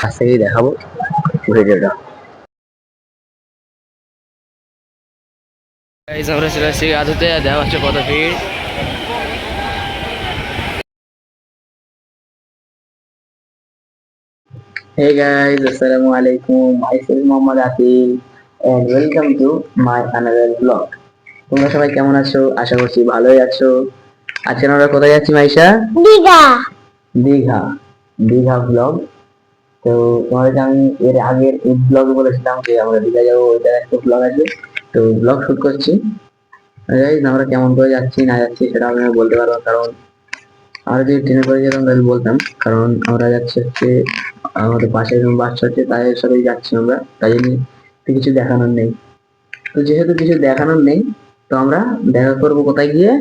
কাছ থেকেই দেখাবো ভিডিওটা। আমরা চলে আসছি গাধুতে, দেখা হচ্ছে কত ভিড়। Hey guys, Assalamualaikum. Myself Muhammad Atil and welcome to my another vlog. তোমরা সবাই কেমন আছো? আশা করছি ভালোই আছো। আজকে আমরা কোথায় যাচ্ছি মাইশা? দীঘা। দীঘা দীঘা ব্লগ। তো তোমাদেরকে আমি এর আগের ব্লগে বলেছিলাম যে আমরা দীঘা যাবো, ওইটা একটা ব্লগ আছে। তো ব্লগ শুট করছি। গাইস আমরা কেমন করে যাচ্ছি না যাচ্ছি সেটা আমি বলতে পারবো, কারণ আমরা যদি ট্রেনে করে যেতাম তাহলে বলতাম, কারণ আমরা যাচ্ছি হচ্ছে আমাদের পাশে একজন বাচ্চা হচ্ছে তাদের সাথেই যাচ্ছি আমরা, তাই জন্য কিছু দেখানোর নেই। তো যেহেতু কিছু দেখানোর নেই, তো আমরা দেখা করবো কোথায় গিয়ে?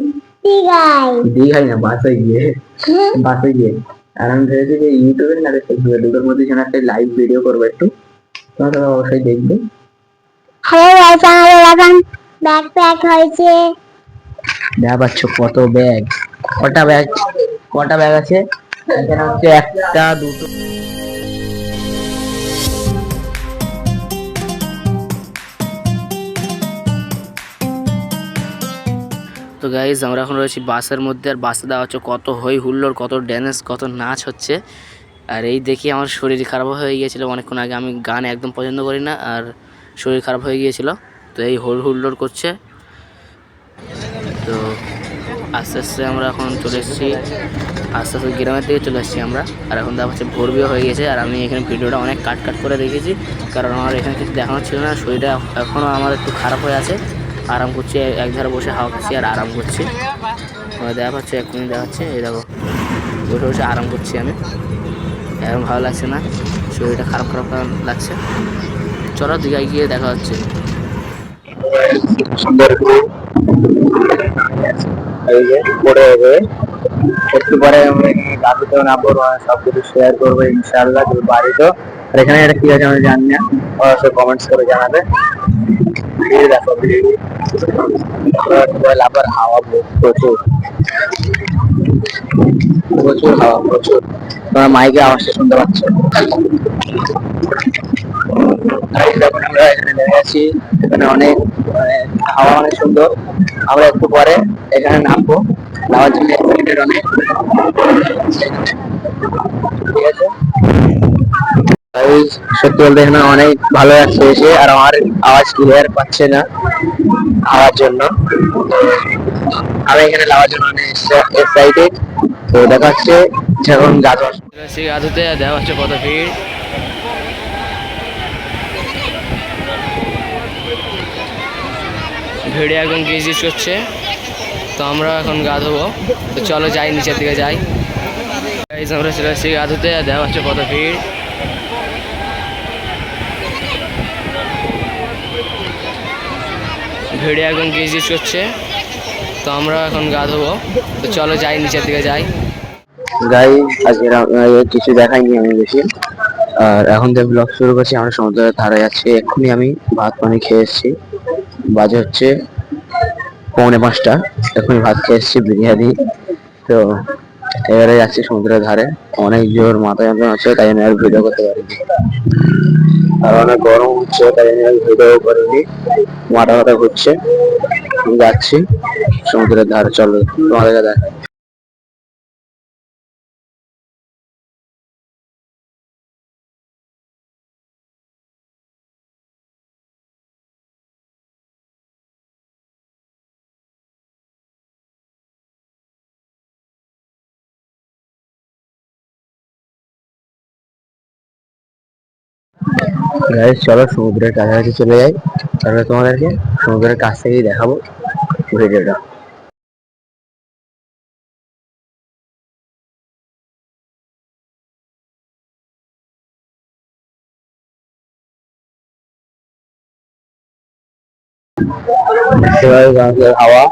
দীঘায়। দীঘায় না, বাসে গিয়ে। বাসে গিয়ে। আর আমি ভেবেছি যে ইউটিউবে না ফেসবুকে দুটোর মধ্যে যেন একটা লাইভ ভিডিও করবো একটু, তোমরা অবশ্যই দেখবে। হ্যালো গাইস, আমাদের এখন ব্যাগ প্যাক হয়েছে। দেখা পাচ্ছ কত ব্যাগ, কটা ব্যাগ, কটা ব্যাগ আছে এখানে হচ্ছে? একটা দুটো। তো গাইজ আমরা এখন রয়েছি বাসের মধ্যে, আর বাসে দেওয়া হচ্ছে কত হই হুল্লোড়, কত ড্যান্স, কত নাচ হচ্ছে। আর এই দেখি আমার শরীর খারাপ হয়ে গিয়েছিলো অনেকক্ষণ আগে। আমি গান একদম পছন্দ করি না, আর শরীর খারাপ হয়ে গিয়েছিল। তো এই হই হুল্লোড় করছে। তো আস্তে আস্তে আমরা এখন চলে এসেছি, আস্তে আস্তে গ্রামের দিকে চলে এসেছি আমরা। আর এখন দেখা হচ্ছে ভোর বিয়ে হয়ে গেছে। আর আমি এখানে ভিডিওটা অনেক কাট করে রেখেছি, কারণ আমার এখানে কিছু দেখানো ছিল না। শরীরটা এখনও আমার একটু খারাপ হয়ে আছে। আরাম করছি, এক ধারে বসে হাওয়া খাচ্ছি আর আরাম করছি। দেখা পাচ্ছে এক্ষুনি দেখাচ্ছে, এই দেখো বসে বসে আরাম করছি আমি। এখন ভালো লাগছে না, শরীরটা খারাপ খারাপ লাগছে। চলো দীঘায় গিয়ে দেখা হচ্ছে। একটু পরে আমরা এখানে গাড়িতেও নামবো, সবকিছু শেয়ার করবো ইনশাআল্লাহ বাড়িতেও। আর এখানে একটা কি আছে আমি জানি না, অবশ্যই কমেন্টস করে জানাবে। দেখো আবার হাওয়া প্রচুর প্রচুর হাওয়া, প্রচুর। তোমরা মাইকে আওয়াজটা শুনতে পাচ্ছ। যখন আমরা এখানে নেমে আছি, এখানে অনেক হাওয়া অনেক সুন্দর। আমরা একটু পরে এখানে নামবো, নামার জন্য এক্সাইটেড অনেক, ঠিক আছে। সত্যি বলতে এখানে অনেক ভালো লাগছে এসে, আর আমার আওয়াজ ক্লিয়ার পাচ্ছে না হাওয়ার জন্য। আমি এখানে নামার জন্য অনেক এক্সাইটেড। তো দেখা হচ্ছে যখন গাধু গাধুতে দেখা হচ্ছে কত ভিড়। ভিড়ে এখন গিজ করছে। তো আমরা এখন গা ধোবো, তো চলো যাই নিচের দিকে যাই। আমরা চলে আসছি গাধুতে, দেখা হচ্ছে কত ভিড়। ভিড়ে এখন গিজ করছে। তো আমরা এখন গা ধোবো, তো চলো যাই নিচের দিকে যাই। গাই আজকে কিছু দেখাইনি আমি বেশি। আর এখন যে ব্লগ শুরু করছি, আমরা সমুদ্রের ধারে যাচ্ছি। এক্ষুনি আমি ভাত পানি খেয়ে এসেছি, বাজে হচ্ছে 4:45। এখনই ভাত খেয়ে এসেছি বিরিয়ানি। তো এবারে যাচ্ছি সমুদ্রের ধারে। অনেক জোর মাথা যন্ত্রণা হচ্ছে, তাই আমি আর ভিডিও করতে পারিনি। আর অনেক গরম হচ্ছে, তাই আমি আর ভিডিও করিনি। মাথা ব্যথা ঘুরছে। যাচ্ছি সমুদ্রের ধারে, চলো তোমাদেরকে দেখাই। গাইস চলো সমুদ্রের কাছাকাছি চলে যাই, তাহলে তোমাদেরকে সমুদ্রের কাছ থেকেই দেখাবো ভিডিওটা। হাওয়া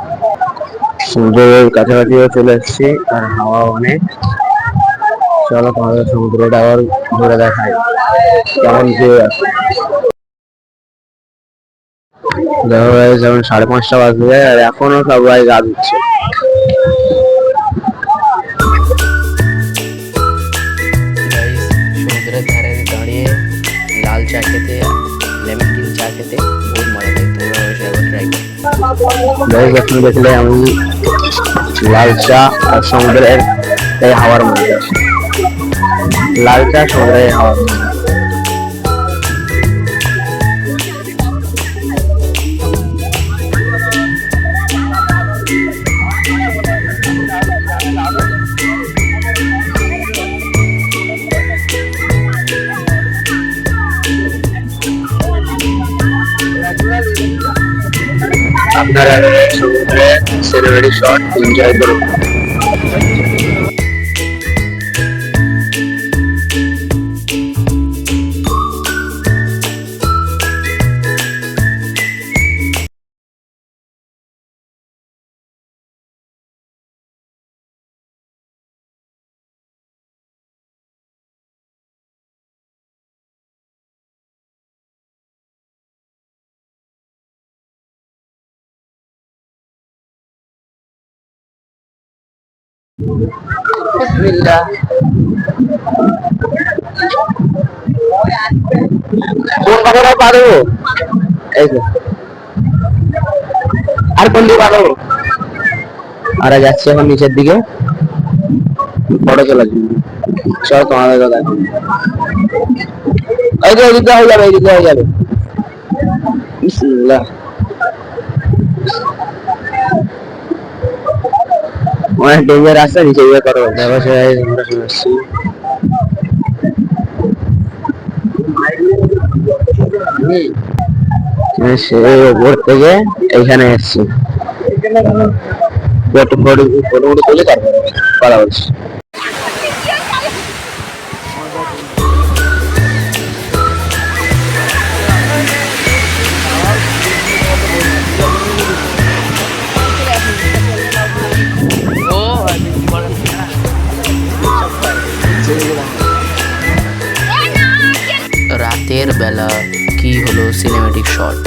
সমুদ্রের কাছাকাছিও চলে এসেছি, আর হাওয়া অনেক। চলো তোমাদের সমুদ্রটা আবার ঘুরে দেখাই কেমন ভিউ আছে। দেখো গাইস এখন 5:30 বাজে, আর এখনো সবাই গা ধুচ্ছে। সমুদ্রের ধারে দাঁড়িয়ে গাইস এখন দেখলে আমি লাল চা আর সমুদ্রের এই হাওয়ার মধ্যে, লাল চা সমুদ্রের এই হাওয়ার মধ্যে। আপনারা সমুদ্রে সিনেমেটিক শট এনজয় করুন। বিসমিল্লাহ। কোন পাথরটা পারো? এই যে আর কোন দিকে পারো? আর যাচ্ছে এখন নিচের দিকে ফটো তোলার জন্য। চলো তোমাদের কথা এখন। এই যে এদিকে হয়ে যাবে, এদিকে হয়ে যাবে। বিসমিল্লাহ। অনেক ডেঞ্জার রাস্তা, নিচে গিয়ে করো। দেখো সবাই আমরা চলে আসছি। সে ওপর থেকে এইখানে এসছি, ফটো তুলে তারপরে কথা বলছি। রাতের বেলা কি হলো সিনেমেটিক শট।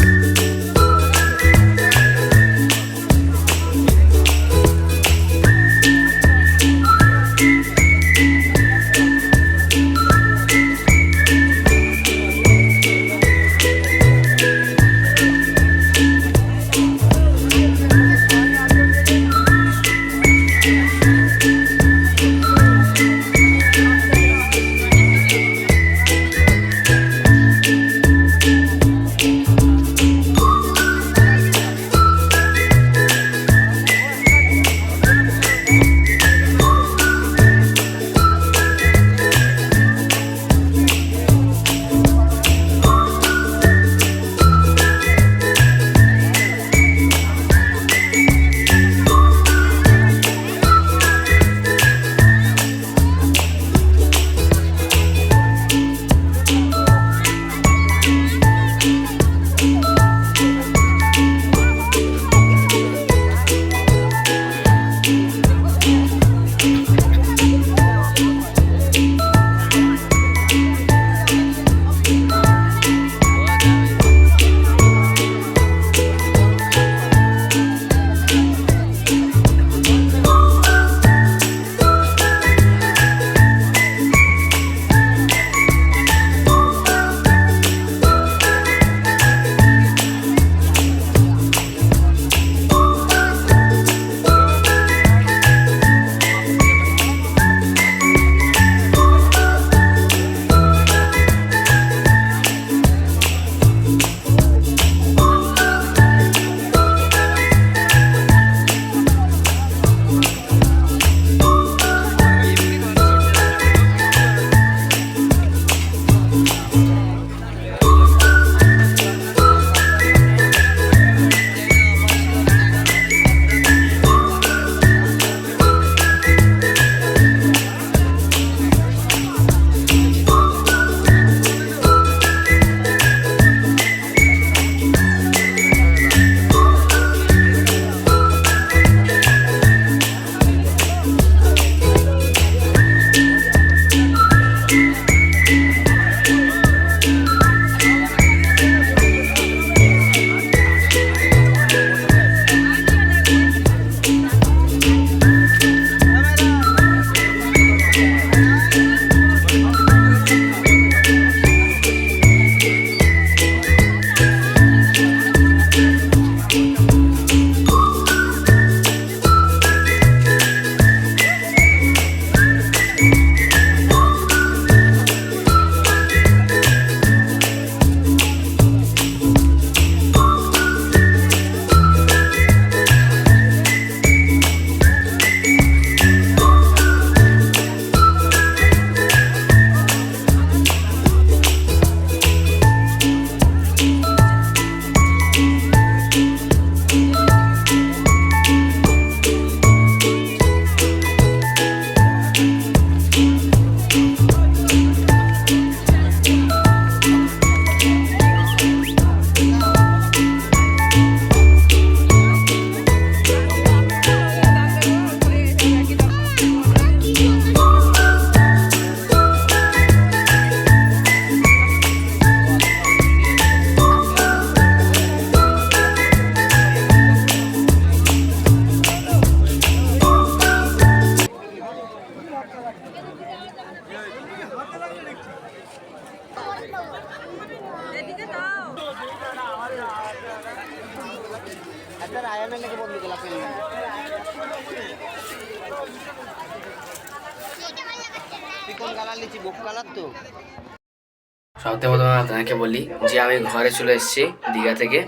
সবথেকে প্রথমে আপনাকে বলি যে আমি ঘরে চলে এসেছি দীঘা থেকে।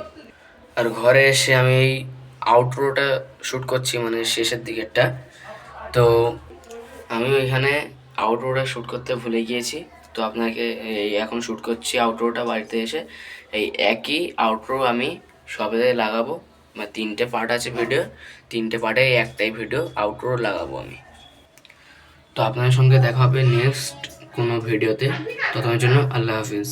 আর ঘরে এসে আমি এই আউটরোটা শ্যুট করছি, মানে শেষের দিকেরটা। তো আমি এখানে আউটরোটা শ্যুট করতে ভুলে গিয়েছি, তো আপনাকে এই এখন শ্যুট করছি আউটরোটা বাড়িতে এসে। এই একই আউটরো আমি সবে লাগাবো, মানে 3টে পার্ট আছে ভিডিও, 3টে পার্টে একটাই ভিডিও আউটরো লাগাবো আমি। তো আপনার সঙ্গে দেখা হবে নেক্সট কোনো ভিডিওতে। ততক্ষণের জন্য আল্লাহ হাফিজ।